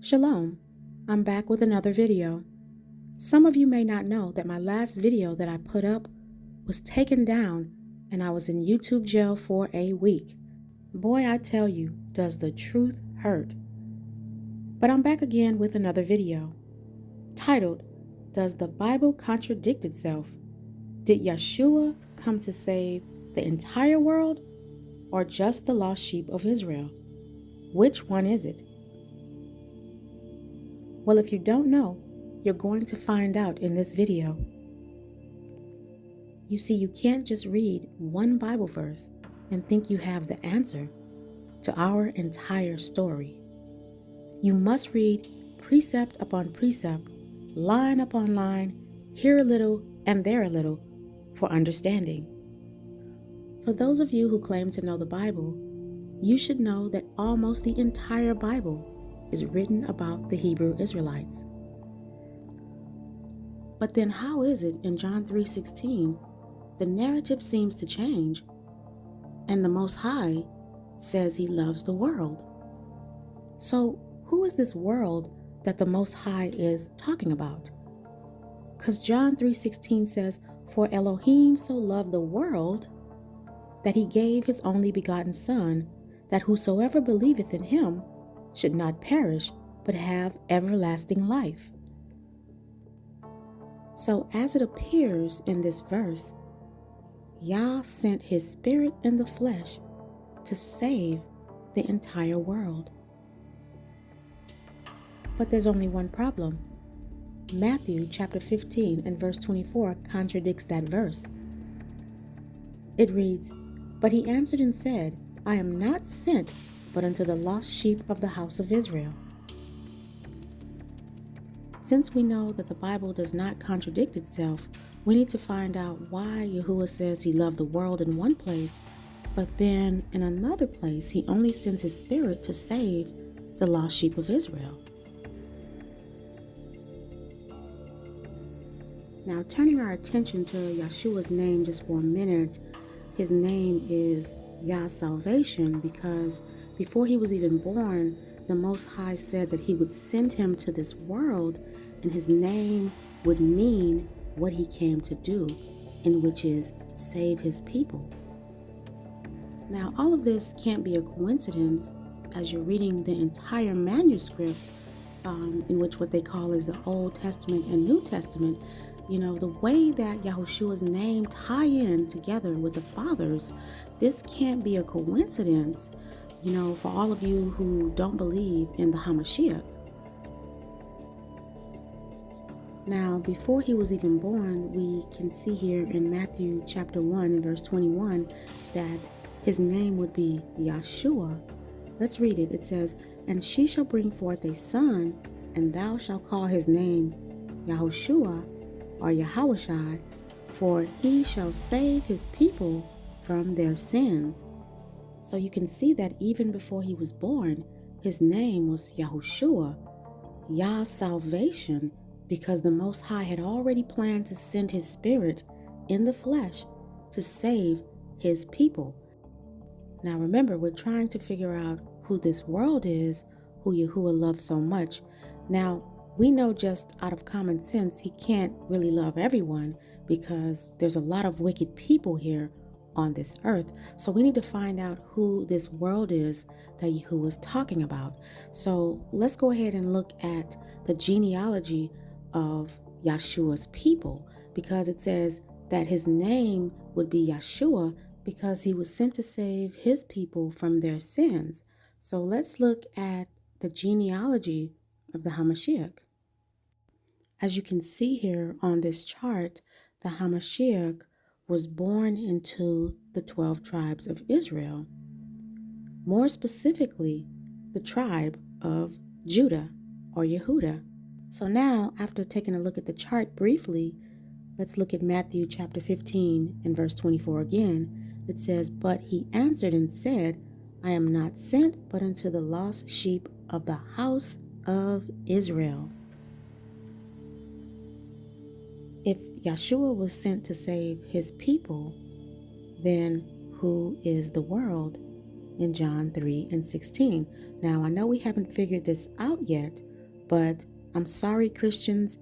Shalom, I'm back with another video. Some of you may not know that my last video that I put up was taken down and I was in YouTube jail for a week. Boy, I tell you, does the truth hurt. But I'm back again with another video, titled, Does the Bible Contradict Itself? Did Yeshua come to save the entire world or just the lost sheep of Israel? Which one is it? Well, if you don't know, you're going to find out in this video. You see, you can't just read one Bible verse and think you have the answer to our entire story. You must read precept upon precept, line upon line, here a little and there a little, for understanding. For those of you who claim to know the Bible, you should know that almost the entire Bible is written about the Hebrew Israelites. But then how is it in John 3:16, the narrative seems to change, and the Most High says he loves the world? So who is this world that the Most High is talking about? Because John 3:16 says, "For Elohim so loved the world that he gave his only begotten Son, that whosoever believeth in him should not perish, but have everlasting life." So as it appears in this verse, Yah sent his spirit in the flesh to save the entire world. But there's only one problem. Matthew chapter 15 and verse 24 contradicts that verse. It reads, "But he answered and said, I am not sent but unto the lost sheep of the house of Israel." Since we know that the Bible does not contradict itself, we need to find out why Yahuwah says he loved the world in one place, but then in another place he only sends his spirit to save the lost sheep of Israel. Now, turning our attention to Yeshua's name just for a minute, his name is Yah's salvation because before he was even born, the Most High said that he would send him to this world and his name would mean what he came to do, in which is save his people. Now, all of this can't be a coincidence as you're reading the entire manuscript, in which what they call is the Old Testament and New Testament. You know, the way that Yahushua's name tie in together with the Father's, this can't be a coincidence, you know, for all of you who don't believe in the HaMashiach. Now, before he was even born, we can see here in Matthew chapter 1 and verse 21 that his name would be Yahshua. Let's read it. It says, "And she shall bring forth a son, and thou shalt call his name Yahushua," or Yahawashai, "for he shall save his people from their sins." So you can see that even before he was born, his name was Yahushua, Yah's salvation, because the Most High had already planned to send his spirit in the flesh to save his people. Now remember, we're trying to figure out who this world is, who Yahuwah loves so much. Now, we know just out of common sense he can't really love everyone because there's a lot of wicked people here on this earth. So we need to find out who this world is that Yahuwah is talking about. So let's go ahead and look at the genealogy of Yeshua's people, because it says that his name would be Yeshua because he was sent to save his people from their sins. So let's look at the genealogy of the HaMashiach. As you can see here on this chart, the HaMashiach was born into the 12 tribes of Israel. More specifically, the tribe of Judah or Yehudah. So now, after taking a look at the chart briefly, let's look at Matthew chapter 15 and verse 24 again. It says, "But he answered and said, I am not sent but unto the lost sheep of the house of Israel." If Yeshua was sent to save his people, then who is the world in John 3 and 16? Now, I know we haven't figured this out yet, But I'm sorry, Christians,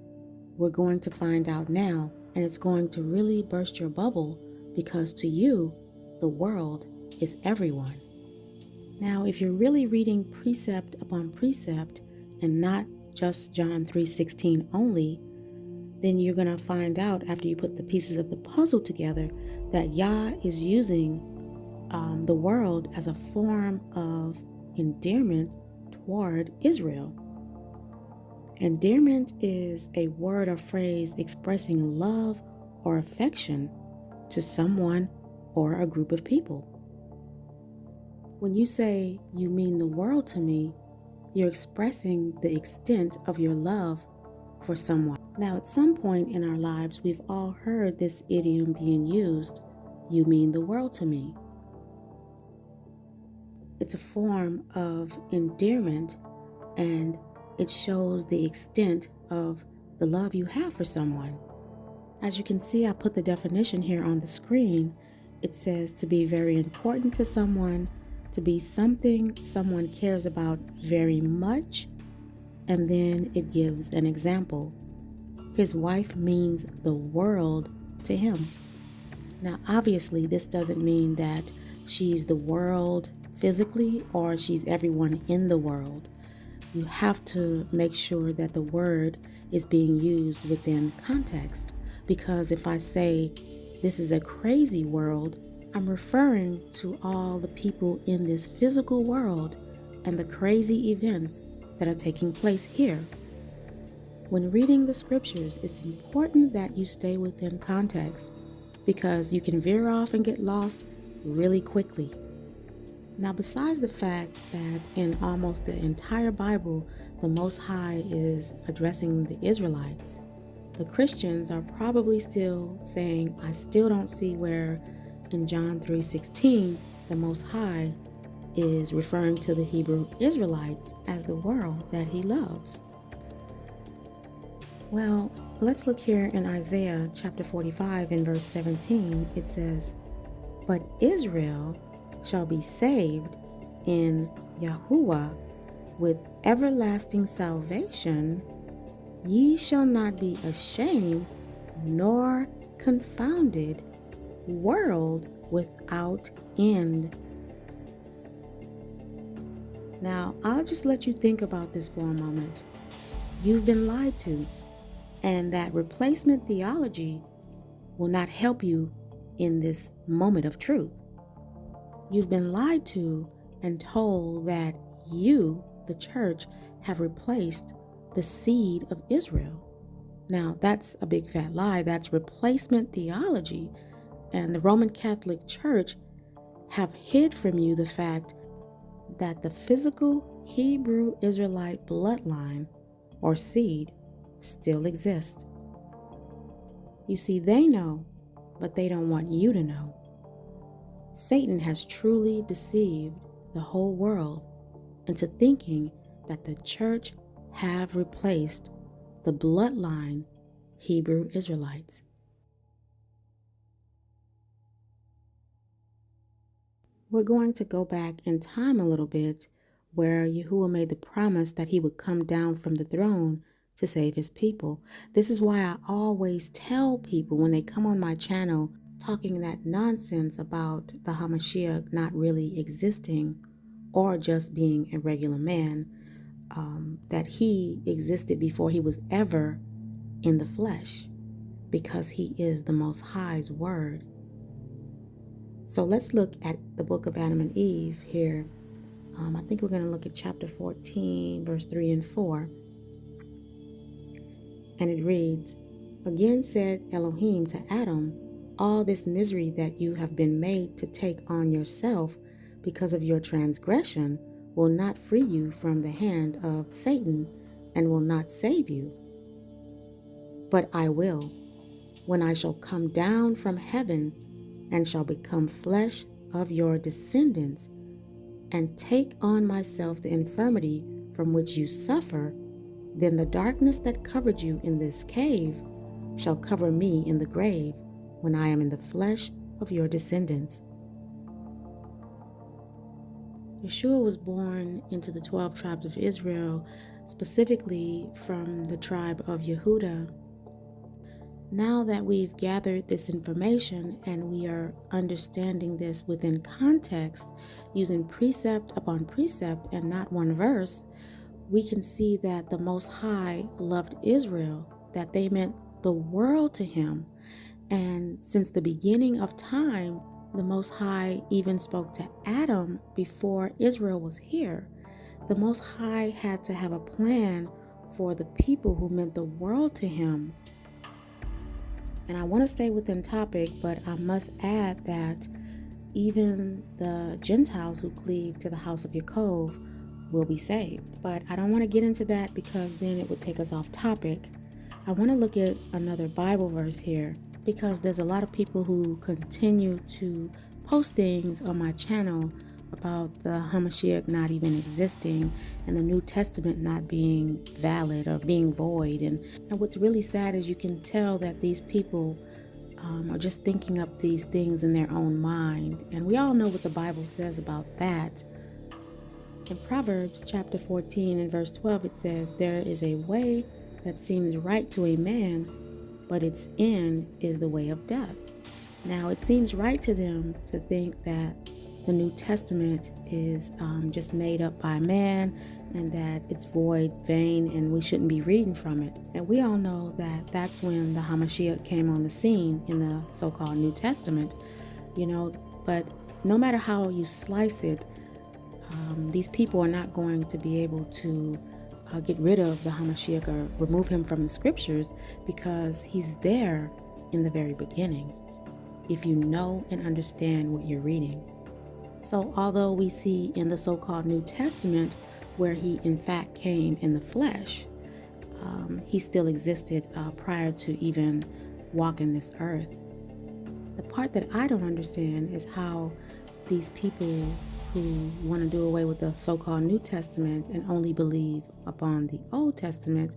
we're going to find out now, and it's going to really burst your bubble, because to you, the world is everyone. Now, if you're really reading precept upon precept and not just John 3:16 only, then you're going to find out after you put the pieces of the puzzle together that Yah is using the world as a form of endearment toward Israel. Endearment is a word or phrase expressing love or affection to someone or a group of people. When you say you mean the world to me, you're expressing the extent of your love for someone. Now, at some point in our lives, we've all heard this idiom being used, you mean the world to me. It's a form of endearment, and it shows the extent of the love you have for someone. As you can see, I put the definition here on the screen. It says to be very important to someone, to be something someone cares about very much, and then it gives an example. His wife means the world to him. Now, obviously, this doesn't mean that she's the world physically or she's everyone in the world. You have to make sure that the word is being used within context, because if I say this is a crazy world, I'm referring to all the people in this physical world and the crazy events that are taking place here. When reading the scriptures, it's important that you stay within context, because you can veer off and get lost really quickly. Now, besides the fact that in almost the entire Bible, the Most High is addressing the Israelites, the Christians are probably still saying, I still don't see where in John 3:16, the Most High is referring to the Hebrew Israelites as the world that he loves. Well, let's look here in Isaiah chapter 45 and verse 17. It says, but Israel shall be saved in Yahuwah with everlasting salvation. Ye shall not be ashamed nor confounded, world without end. Now, I'll just let you think about this for a moment. You've been lied to, and that replacement theology will not help you in this moment of truth. You've been lied to and told that you, the church, have replaced the seed of Israel. Now, that's a big fat lie. That's replacement theology. And the Roman Catholic Church have hid from you the fact that the physical Hebrew Israelite bloodline or seed still exists. You see, they know, but they don't want you to know. Satan has truly deceived the whole world into thinking that the church have replaced the bloodline Hebrew Israelites. We're going to go back in time a little bit, where Yahuwah made the promise that he would come down from the throne to save his people. This is why I always tell people when they come on my channel talking that nonsense about the Hamashiach not really existing or just being a regular man, that he existed before he was ever in the flesh, because he is the Most High's word. So let's look at the book of Adam and Eve here. I think we're going to look at chapter 14, verse 3 and 4. And it reads, again said Elohim to Adam, all this misery that you have been made to take on yourself because of your transgression will not free you from the hand of Satan and will not save you. But I will, when I shall come down from heaven and shall become flesh of your descendants, and take on myself the infirmity from which you suffer, then the darkness that covered you in this cave shall cover me in the grave, when I am in the flesh of your descendants. Yeshua was born into the 12 tribes of Israel, specifically from the tribe of Yehuda. Now that we've gathered this information and we are understanding this within context, using precept upon precept and not one verse, we can see that the Most High loved Israel, that they meant the world to him. And since the beginning of time, the Most High even spoke to Adam before Israel was here. The Most High had to have a plan for the people who meant the world to him. And I want to stay within topic, but I must add that even the Gentiles who cleave to the house of Yaakov will be saved. But I don't want to get into that because then it would take us off topic. I want to look at another Bible verse here because there's a lot of people who continue to post things on my channel about the Hamashiach not even existing and the New Testament not being valid or being void. And what's really sad is you can tell that these people are just thinking up these things in their own mind. And we all know what the Bible says about that. In Proverbs chapter 14 and verse 12, it says, "There is a way that seems right to a man, but its end is the way of death." Now, it seems right to them to think that the New Testament is just made up by man and that it's void, vain, and we shouldn't be reading from it. And we all know that that's when the Hamashiach came on the scene in the so-called New Testament, but no matter how you slice it, these people are not going to be able to get rid of the Hamashiach or remove him from the scriptures because he's there in the very beginning, if you know and understand what you're reading. So although we see in the so-called New Testament where he in fact came in the flesh, he still existed prior to even walking this earth. The part that I don't understand is how these people who want to do away with the so-called New Testament and only believe upon the Old Testament,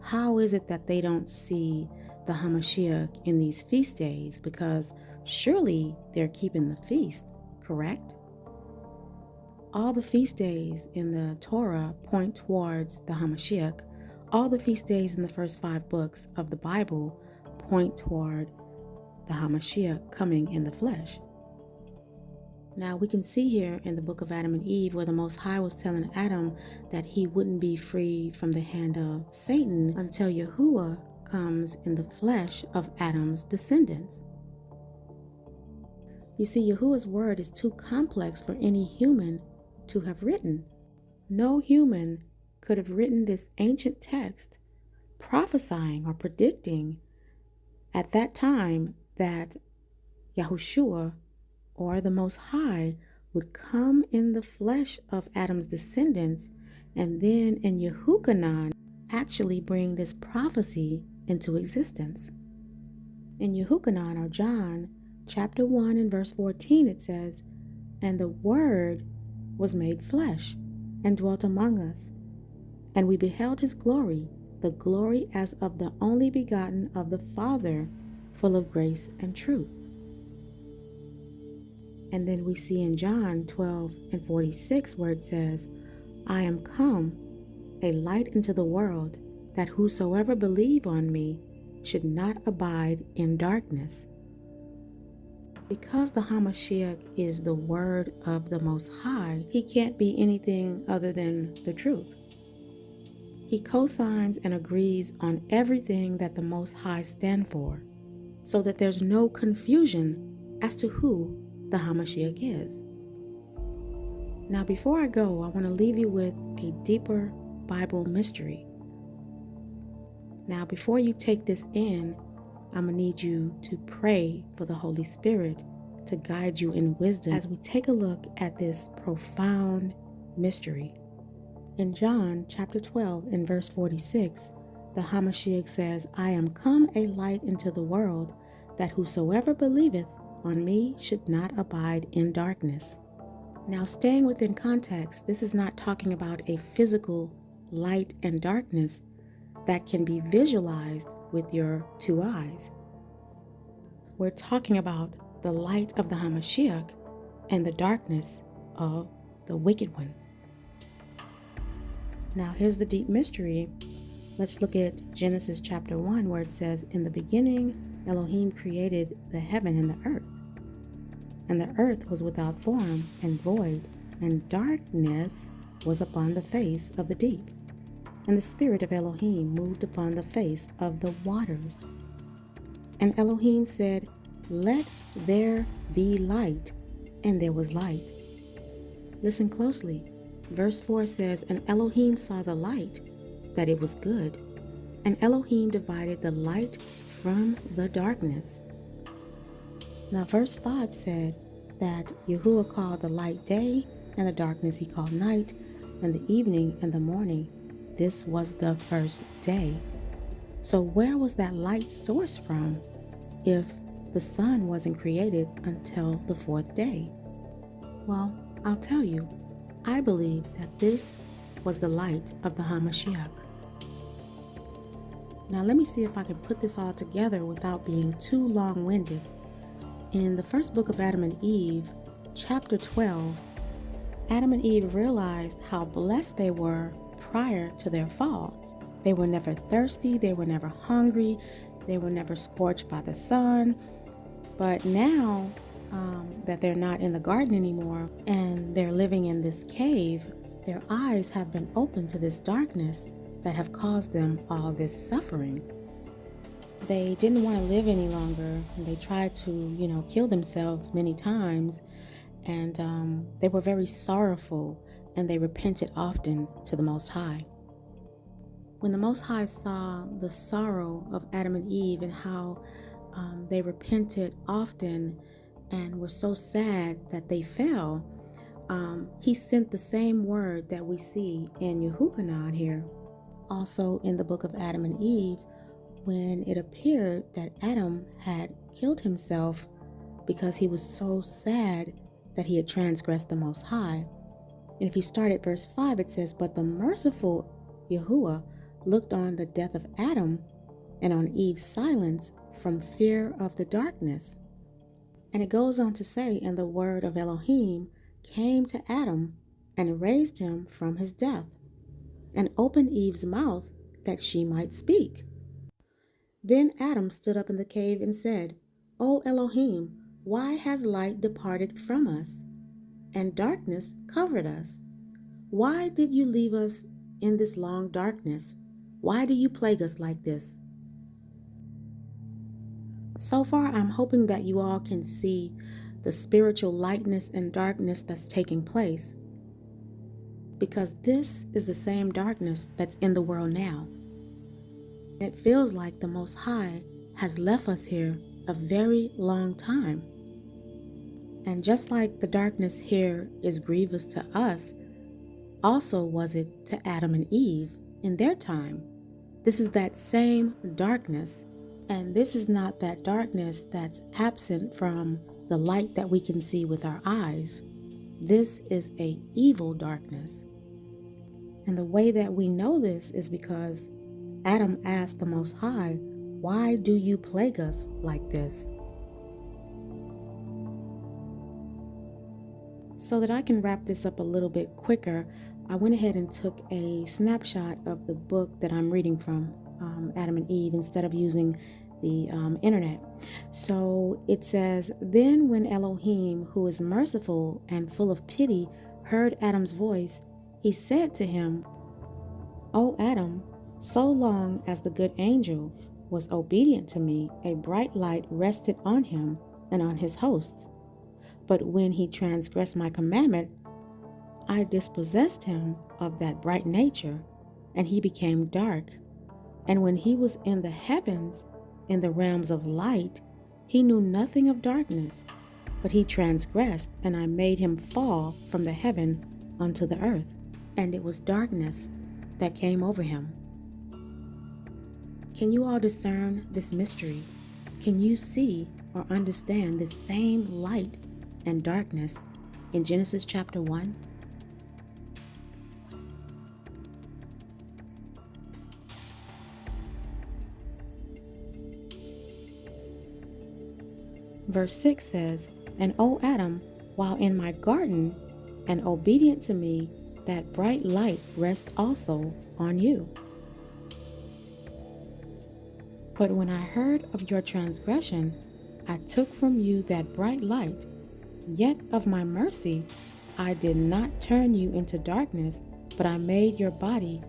how is it that they don't see the Hamashiach in these feast days? Because surely they're keeping the feast, correct? All the feast days in the Torah point towards the Hamashiach. All the feast days in the first 5 books of the Bible point toward the Hamashiach coming in the flesh. Now we can see here in the book of Adam and Eve where the Most High was telling Adam that he wouldn't be free from the hand of Satan until Yahuwah comes in the flesh of Adam's descendants. You see, Yahuwah's word is too complex for any human to have written. No human could have written this ancient text prophesying or predicting at that time that Yahushua or the Most High would come in the flesh of Adam's descendants and then in Yehukanan actually bring this prophecy into existence. In Yehukanan or John chapter 1 and verse 14 it says, "And the Word was made flesh and dwelt among us, and we beheld his glory, the glory as of the only begotten of the Father, full of grace and truth." And then we see in John 12 and 46 where it says, "I am come a light into the world, that whosoever believe on me should not abide in darkness." Because the Hamashiach is the word of the Most High, he can't be anything other than the truth. He co-signs and agrees on everything that the Most High stand for, so that there's no confusion as to who the Hamashiach is. Now before I go, I want to leave you with a deeper Bible mystery. Now before you take this in, I'm going to need you to pray for the Holy Spirit to guide you in wisdom as we take a look at this profound mystery. In John chapter 12 and verse 46, the Hamashiach says, "I am come a light into the world, that whosoever believeth on me should not abide in darkness." Now staying within context, this is not talking about a physical light and darkness that can be visualized with your 2 eyes. We're talking about the light of the Hamashiach and the darkness of the wicked one. Now here's the deep mystery. Let's look at Genesis chapter 1, where it says, "In the beginning, Elohim created the heaven and the earth. And the earth was without form and void, and darkness was upon the face of the deep. And the Spirit of Elohim moved upon the face of the waters. And Elohim said, Let there be light. And there was light." Listen closely. Verse 4 says, "And Elohim saw the light, that it was good. And Elohim divided the light from the darkness." Now verse 5 said that Yahuwah called the light day, and the darkness he called night, and the evening and the morning. This was the first day. So where was that light sourced from if the sun wasn't created until the fourth day? Well, I'll tell you, I believe that this was the light of the HaMashiach. Now let me see if I can put this all together without being too long-winded. In the first book of Adam and Eve, chapter 12, Adam and Eve realized how blessed they were prior to their fall. They were never thirsty, they were never hungry, they were never scorched by the sun. But now that they're not in the garden anymore and they're living in this cave, their eyes have been opened to this darkness that have caused them all this suffering. They didn't want to live any longer, and they tried to, kill themselves many times, and they were very sorrowful, and they repented often to the Most High. When the Most High saw the sorrow of Adam and Eve and how they repented often and were so sad that they fell, he sent the same word that we see in Yehukanan here. Also in the book of Adam and Eve, when it appeared that Adam had killed himself because he was so sad that he had transgressed the Most High. And if you start at verse 5, it says, "But the merciful Yahuwah looked on the death of Adam and on Eve's silence from fear of the darkness." And it goes on to say, "And the word of Elohim came to Adam and raised him from his death, and opened Eve's mouth that she might speak. Then Adam stood up in the cave and said, O Elohim, why has light departed from us, and darkness covered us? Why did you leave us in this long darkness? Why do you plague us like this?" So far, I'm hoping that you all can see the spiritual lightness and darkness that's taking place, because this is the same darkness that's in the world now. It feels like the Most High has left us here a very long time. And just like the darkness here is grievous to us, also was it to Adam and Eve in their time. This is that same darkness. And this is not that darkness that's absent from the light that we can see with our eyes. This is a evil darkness. And the way that we know this is because Adam asked the Most High, "Why do you plague us like this?" So that I can wrap this up a little bit quicker, I went ahead and took a snapshot of the book that I'm reading from, Adam and Eve, instead of using the internet. So it says, "Then when Elohim, who is merciful and full of pity, heard Adam's voice, he said to him, O Adam, so long as the good angel was obedient to me, a bright light rested on him and on his hosts. But when he transgressed my commandment, I dispossessed him of that bright nature, and he became dark. And when he was in the heavens, in the realms of light, he knew nothing of darkness, but he transgressed, and I made him fall from the heaven unto the earth. And it was darkness that came over him." Can you all discern this mystery? Can you see or understand this same light and darkness in Genesis chapter 1? Verse 6 says, "And O Adam, while in my garden and obedient to me, that bright light rests also on you. But when I heard of your transgression, I took from you that bright light. Yet of my mercy, I did not turn you into darkness, but I made your body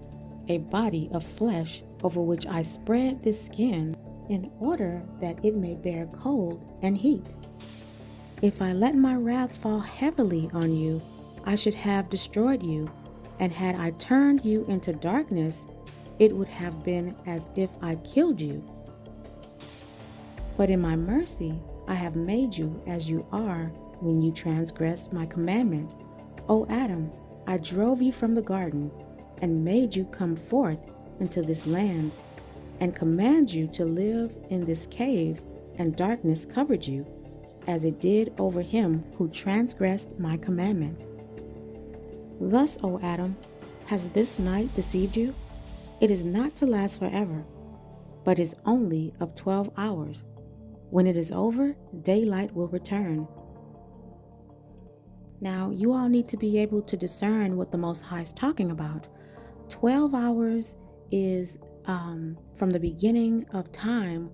a body of flesh, over which I spread this skin, in order that it may bear cold and heat. If I let my wrath fall heavily on you, I should have destroyed you, and had I turned you into darkness, it would have been as if I killed you. But in my mercy, I have made you as you are when you transgressed my commandment. O Adam, I drove you from the garden, and made you come forth into this land, and command you to live in this cave, and darkness covered you, as it did over him who transgressed my commandment. Thus, O Adam, has this night deceived you? It is not to last forever, but is only of 12 hours. When it is over, daylight will return. Now, you all need to be able to discern what the Most High is talking about. 12 hours is from the beginning of time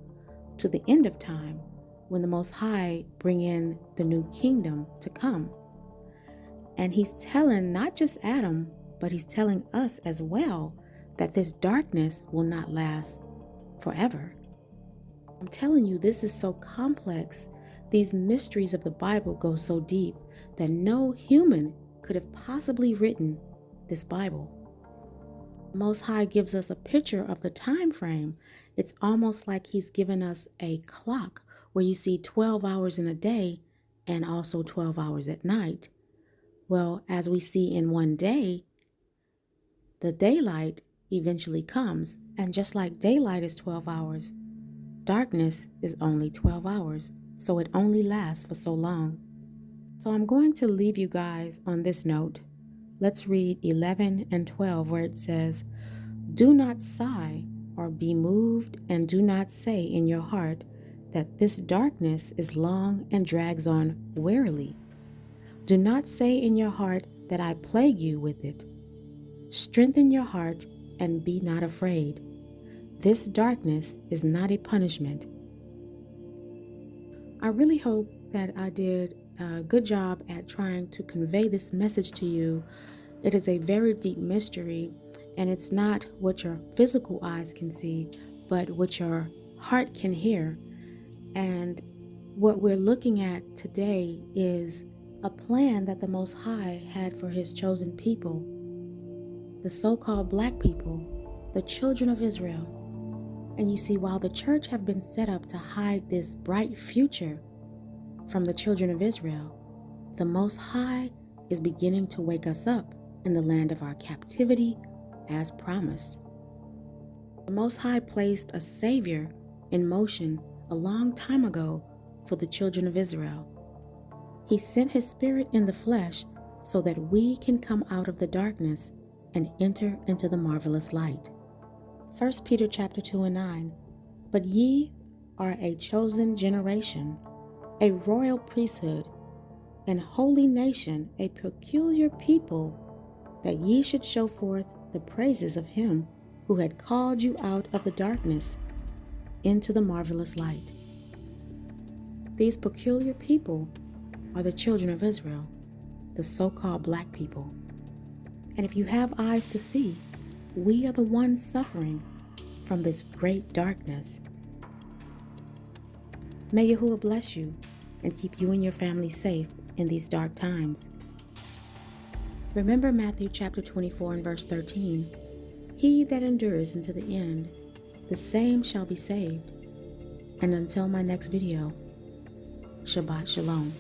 to the end of time, when the Most High bring in the new kingdom to come. And he's telling not just Adam, but he's telling us as well that this darkness will not last forever. I'm telling you, this is so complex. These mysteries of the Bible go so deep that no human could have possibly written this Bible. Most High gives us a picture of the time frame. It's almost like he's given us a clock where you see 12 hours in a day and also 12 hours at night. Well, as we see in one day, the daylight eventually comes, and just like daylight is 12 hours, darkness is only 12 hours, so it only lasts for so long. So I'm going to leave you guys on this note. Let's read 11 and 12, where it says, "Do not sigh or be moved, and do not say in your heart that this darkness is long and drags on wearily. Do not say in your heart that I plague you with it. Strengthen your heart and be not afraid. This darkness is not a punishment." I really hope that I did a good job at trying to convey this message to you. It is a very deep mystery, and it's not what your physical eyes can see, but what your heart can hear. And what we're looking at today is a plan that the Most High had for his chosen people, the so-called black people, the children of Israel. And you see, while the church have been set up to hide this bright future from the children of Israel, the Most High is beginning to wake us up in the land of our captivity as promised. The Most High placed a Savior in motion a long time ago for the children of Israel. He sent his Spirit in the flesh so that we can come out of the darkness and enter into the marvelous light. 1 Peter chapter 2 and 9, "But ye are a chosen generation, a royal priesthood, an holy nation, a peculiar people, that ye should show forth the praises of him who had called you out of the darkness into the marvelous light." These peculiar people are the children of Israel, the so-called black people. And if you have eyes to see, we are the ones suffering from this great darkness. May Yahuwah bless you and keep you and your family safe in these dark times. Remember Matthew chapter 24 and verse 13. "He that endures unto the end, the same shall be saved." And until my next video, Shabbat Shalom.